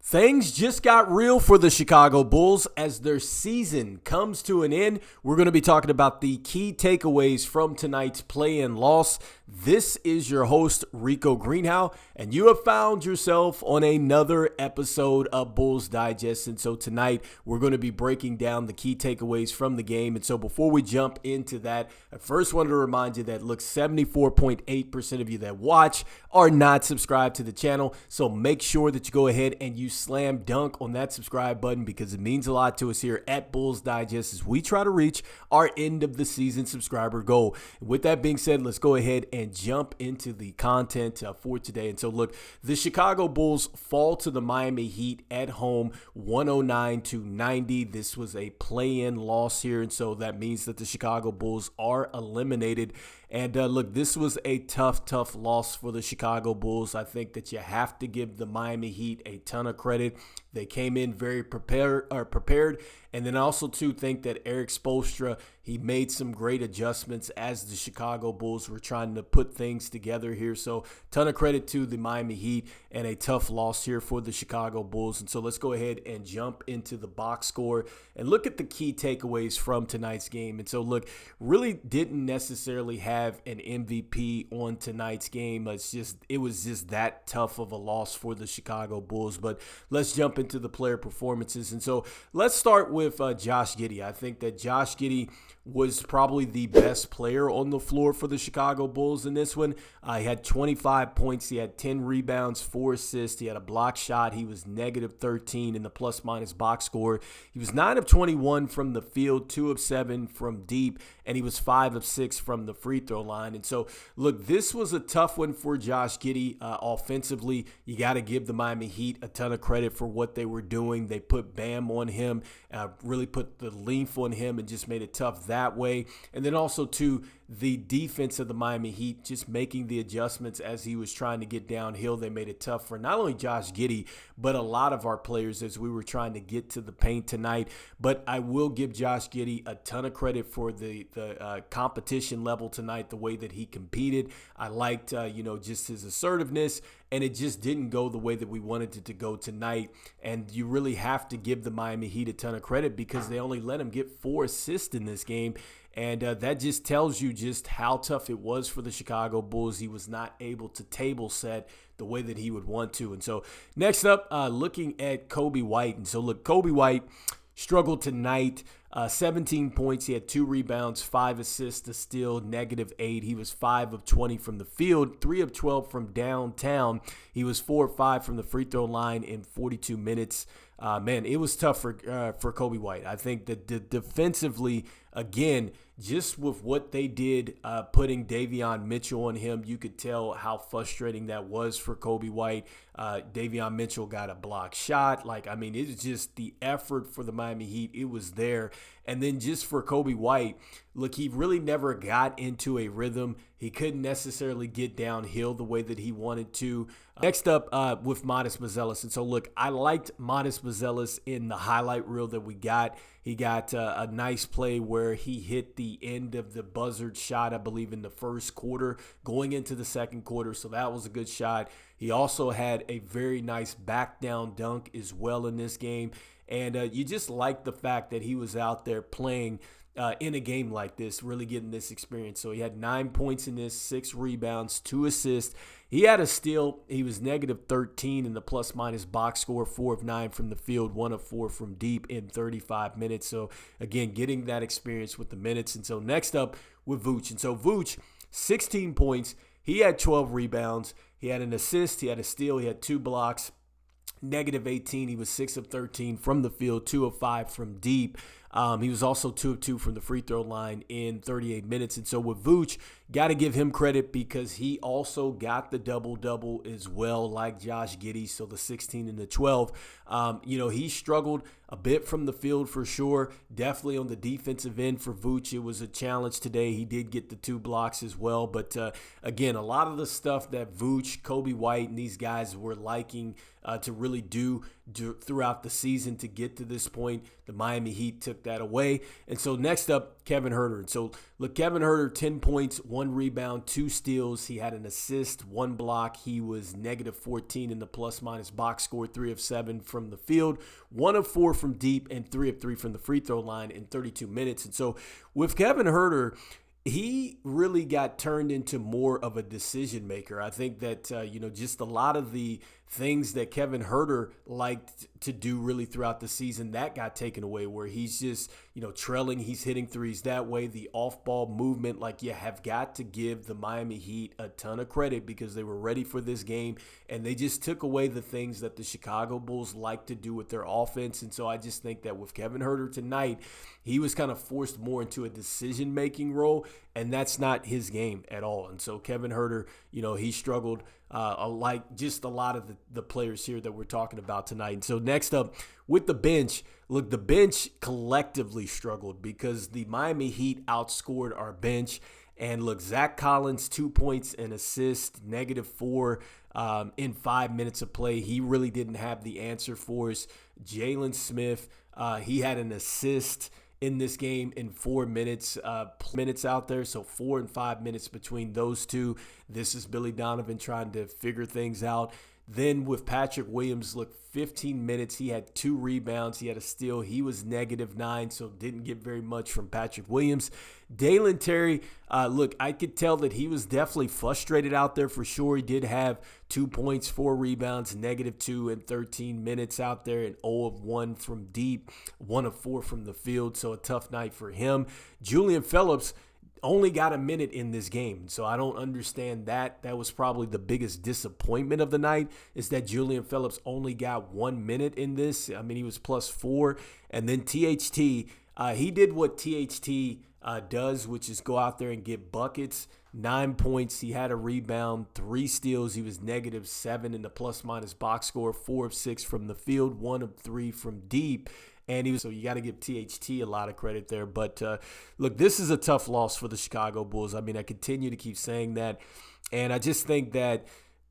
Things just got real for the Chicago Bulls as their season comes to an end. We're going to be talking about the key takeaways from tonight's play-in loss. This is your host, Rico Greenhowe, and you have found yourself on another episode of Bulls Digest. And so tonight, we're going to be breaking down the key takeaways from the game. And so before we jump into that, I first wanted to remind you that, 74.8% of you that watch are not subscribed to the channel. So make sure that you go ahead and you slam dunk on that subscribe button because it means a lot to us here at Bulls Digest as we try to reach our end of the season subscriber goal. With that being said, let's go ahead and jump into the content for today. And so the Chicago Bulls fall to the Miami Heat at home 109-90. This was a play-in loss here, and so that means that the Chicago Bulls are eliminated. And this was a tough loss for the Chicago Bulls. I think that you have to give the Miami Heat a ton of credit. They came in very prepared. And then I also, too, think that Erik Spoelstra, he made some great adjustments as the Chicago Bulls were trying to put things together here. So ton of credit to the Miami Heat and a tough loss here for the Chicago Bulls. And so let's go ahead and jump into the box score and look at the key takeaways from tonight's game. And so, really didn't necessarily have an MVP on tonight's game. It was just that tough of a loss for the Chicago Bulls. But let's jump into the player performances. And so let's start with Josh Giddey. I think that Josh Giddey was probably the best player on the floor for the Chicago Bulls in this one. He had 25 points. He had 10 rebounds, 4 assists. He had a block shot. He was negative 13 in the plus-minus box score. He was 9 of 21 from the field, 2 of 7 from deep, and he was 5 of 6 from the free throw line. And so, this was a tough one for Josh Giddey. Offensively, you got to give the Miami Heat a ton of credit for what they were doing. They put Bam on him, really put the length on him, and just made it tough that way. And then also, too, the defense of the Miami Heat just making the adjustments as he was trying to get downhill. They made it tough for not only Josh Giddey, but a lot of our players as we were trying to get to the paint tonight. But I will give Josh Giddey a ton of credit for the competition level tonight, the way that he competed. I liked, just his assertiveness, and it just didn't go the way that we wanted it to go tonight. And you really have to give the Miami Heat a ton of credit because they only let him get 4 assists in this game. And that just tells you just how tough it was for the Chicago Bulls. He was not able to table set the way that he would want to. And so next up, looking at Coby White. And so Coby White struggled tonight. 17 points. He had 2 rebounds, 5 assists, a steal, negative 8. He was 5 of 20 from the field, 3 of 12 from downtown. He was 4 of 5 from the free throw line in 42 minutes. It was tough for Coby White. I think that defensively, again, just with what they did, putting Davion Mitchell on him, you could tell how frustrating that was for Coby White. Davion Mitchell got a block shot. It was just the effort for the Miami Heat. It was there. And then just for Coby White, he really never got into a rhythm. He couldn't necessarily get downhill the way that he wanted to. Next up with Modest Buzelis. And so, I liked Modest Buzelis in the highlight reel that we got. He got a nice play where he hit the end of the buzzard shot, I believe, in the first quarter, going into the second quarter. So that was a good shot. He also had a very nice back down dunk as well in this game. And you just like the fact that he was out there playing in a game like this, really getting this experience. So he had 9 points in this, 6 rebounds, 2 assists. He had a steal. He was negative 13 in the plus-minus box score, 4 of 9 from the field, 1 of 4 from deep in 35 minutes. So, again, getting that experience with the minutes. And so next up with Vooch. And so Vooch, 16 points. He had 12 rebounds. He had an assist. He had a steal. He had 2 blocks. Negative 18. He was 6 of 13 from the field, 2 of 5 from deep. He was also 2 of 2 from the free throw line in 38 minutes. And so with Vooch, got to give him credit because he also got the double-double as well, like Josh Giddey, so the 16 and the 12. He struggled a bit from the field for sure. Definitely on the defensive end for Vooch, it was a challenge today. He did get the 2 blocks as well. But, again, a lot of the stuff that Vooch, Coby White, and these guys were liking to really do throughout the season to get to this point, the Miami Heat took took that away. And so next up, Kevin Huerter. And so look, Kevin Huerter, 10 points, 1 rebound, 2 steals. He had an assist, 1 block. He was negative 14 in the plus-minus box score, 3 of 7 from the field, 1 of 4 from deep, and 3 of 3 from the free throw line in 32 minutes. And so with Kevin Huerter, he really got turned into more of a decision maker. I think that, just a lot of the things that Kevin Huerter liked to do really throughout the season, that got taken away, where he's just, trailing, he's hitting threes that way. The off-ball movement, like, you have got to give the Miami Heat a ton of credit because they were ready for this game, and they just took away the things that the Chicago Bulls like to do with their offense. And so I just think that with Kevin Huerter tonight, he was kind of forced more into a decision-making role, and that's not his game at all. And so Kevin Huerter, he struggled like just a lot of the players here that we're talking about tonight. And so next up, with the bench, look, the bench collectively struggled because the Miami Heat outscored our bench. And look, Zach Collins, 2 points and assist, negative 4 in 5 minutes of play. He really didn't have the answer for us. Jalen Smith, he had an assist in this game in 4 minutes out there. So 4 and 5 minutes between those two. This is Billy Donovan trying to figure things out. Then with Patrick Williams, look, 15 minutes. He had 2 rebounds. He had a steal. He was negative 9, so didn't get very much from Patrick Williams. Dalen Terry, look, I could tell that he was definitely frustrated out there for sure. He did have 2 points, 4 rebounds, negative 2 in 13 minutes out there, and 0 of 1 from deep, 1 of 4 from the field, so a tough night for him. Julian Phillips only got a minute in this game, so I don't understand that. That was probably the biggest disappointment of the night, is that Julian Phillips only got 1 minute in this. I mean, he was +4. And then THT, he did what THT does, which is go out there and get buckets. 9 points. He had a rebound, 3 steals. He was negative 7 in the plus-minus box score, 4 of 6 from the field, 1 of 3 from deep. And so you got to give THT a lot of credit there. But look, this is a tough loss for the Chicago Bulls. I mean, I continue to keep saying that. And I just think that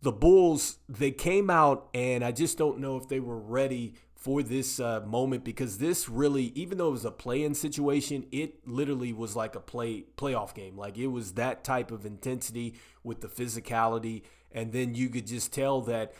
the Bulls, they came out, and I just don't know if they were ready for this moment, because this really, even though it was a play-in situation, it literally was like a playoff game. Like, it was that type of intensity with the physicality. And then you could just tell that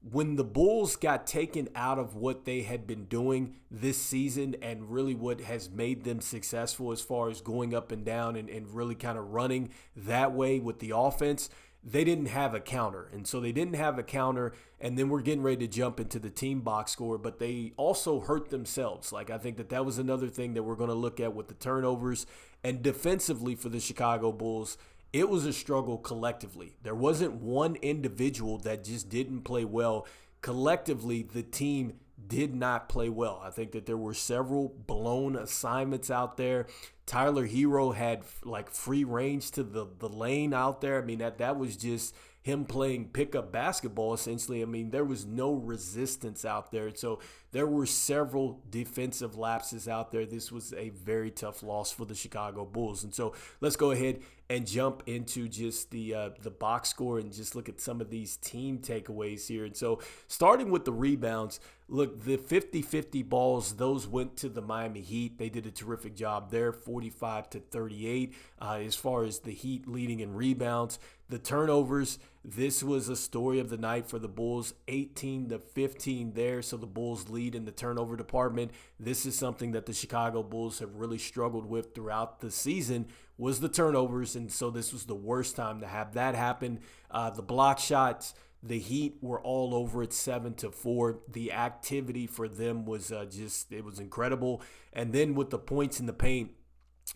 when the Bulls got taken out of what they had been doing this season and really what has made them successful as far as going up and down and really kind of running that way with the offense, they didn't have a counter. And so they didn't have a counter, and then we're getting ready to jump into the team box score, but they also hurt themselves. Like, I think that was another thing that we're going to look at with the turnovers. And defensively for the Chicago Bulls, it was a struggle collectively. There wasn't one individual that just didn't play well. Collectively, the team did not play well. I think that there were several blown assignments out there. Tyler Hero had like free range to the lane out there. I mean, that was just him playing pickup basketball, essentially. I mean, there was no resistance out there. So there were several defensive lapses out there. This was a very tough loss for the Chicago Bulls. And so let's go ahead and jump into just the box score and just look at some of these team takeaways here. And so starting with the rebounds, look, the 50-50 balls, those went to the Miami Heat. They did a terrific job there, 45-38 as far as the Heat leading in rebounds. The turnovers, this was a story of the night for the Bulls, 18-15 there. So the Bulls lead in the turnover department. This is something that the Chicago Bulls have really struggled with throughout the season, was the turnovers. And so this was the worst time to have that happen. The block shots, the Heat were all over it, 7-4. The activity for them was it was incredible. And then with the points in the paint,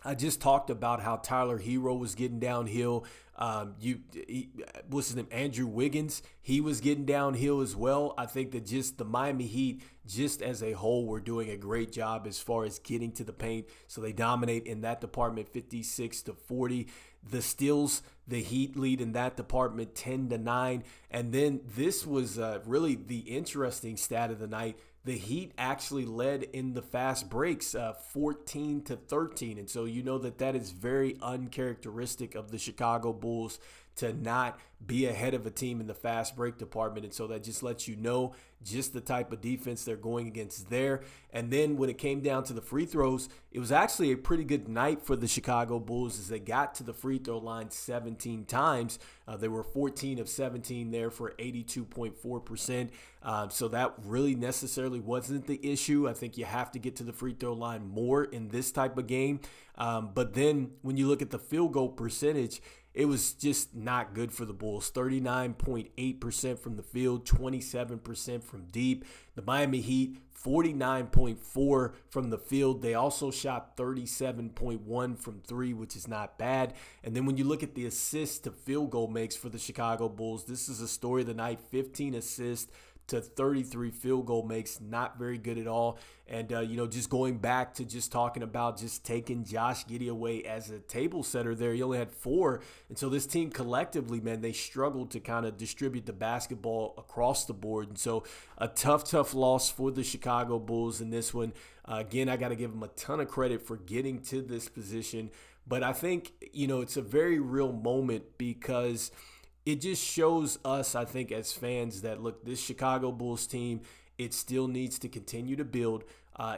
I just talked about how Tyler Hero was getting downhill. What's his name? Andrew Wiggins, he was getting downhill as well. I think that just the Miami Heat, just as a whole, were doing a great job as far as getting to the paint. So they dominate in that department, 56-40. The steals, the Heat lead in that department, 10-9. And then this was really the interesting stat of the night. The Heat actually led in the fast breaks, 14-13. And so you know that is very uncharacteristic of the Chicago Bulls to not be ahead of a team in the fast break department. And so that just lets you know just the type of defense they're going against there. And then when it came down to the free throws, it was actually a pretty good night for the Chicago Bulls as they got to the free throw line 17 times. They were 14 of 17 there for 82.4%. So that really necessarily wasn't the issue. I think you have to get to the free throw line more in this type of game. But then when you look at the field goal percentage, it was just not good for the Bulls. 39.8% from the field, 27% from deep. The Miami Heat, 49.4% from the field. They also shot 37.1% from three, which is not bad. And then when you look at the assists to field goal makes for the Chicago Bulls, this is a story of the night. 15 assists to 33 field goal makes, not very good at all. And, just going back to just talking about just taking Josh Giddey away as a table setter there, he only had 4. And so this team collectively, man, they struggled to kind of distribute the basketball across the board. And so a tough loss for the Chicago Bulls in this one. Again, I got to give them a ton of credit for getting to this position. But I think, it's a very real moment because it just shows us, I think, as fans that, look, this Chicago Bulls team, it still needs to continue to build.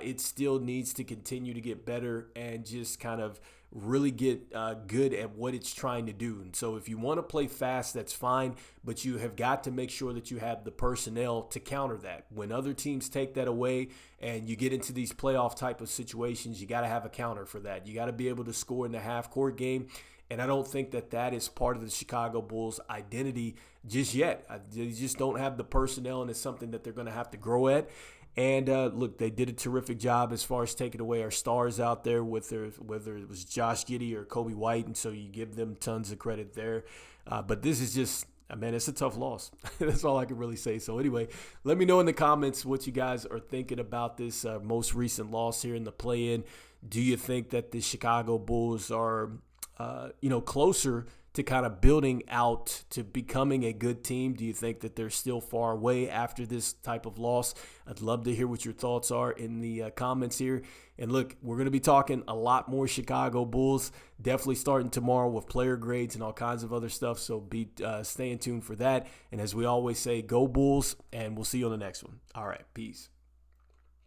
It still needs to continue to get better and just kind of really get good at what it's trying to do. And so if you want to play fast, that's fine, but you have got to make sure that you have the personnel to counter that. When other teams take that away and you get into these playoff type of situations, you got to have a counter for that. You got to be able to score in the half-court game. And I don't think that is part of the Chicago Bulls' identity just yet. They just don't have the personnel, and it's something that they're going to have to grow at. And look, they did a terrific job as far as taking away our stars out there, whether it was Josh Giddey or Coby White, and so you give them tons of credit there. But this is just, man, it's a tough loss. That's all I can really say. So anyway, let me know in the comments what you guys are thinking about this most recent loss here in the play-in. Do you think that the Chicago Bulls are closer to kind of building out to becoming a good team? Do you think that they're still far away after this type of loss? I'd love to hear what your thoughts are in the comments here. And look, we're going to be talking a lot more Chicago Bulls, definitely starting tomorrow with player grades and all kinds of other stuff. So be staying tuned for that. And as we always say, go Bulls, and we'll see you on the next one. All right, peace.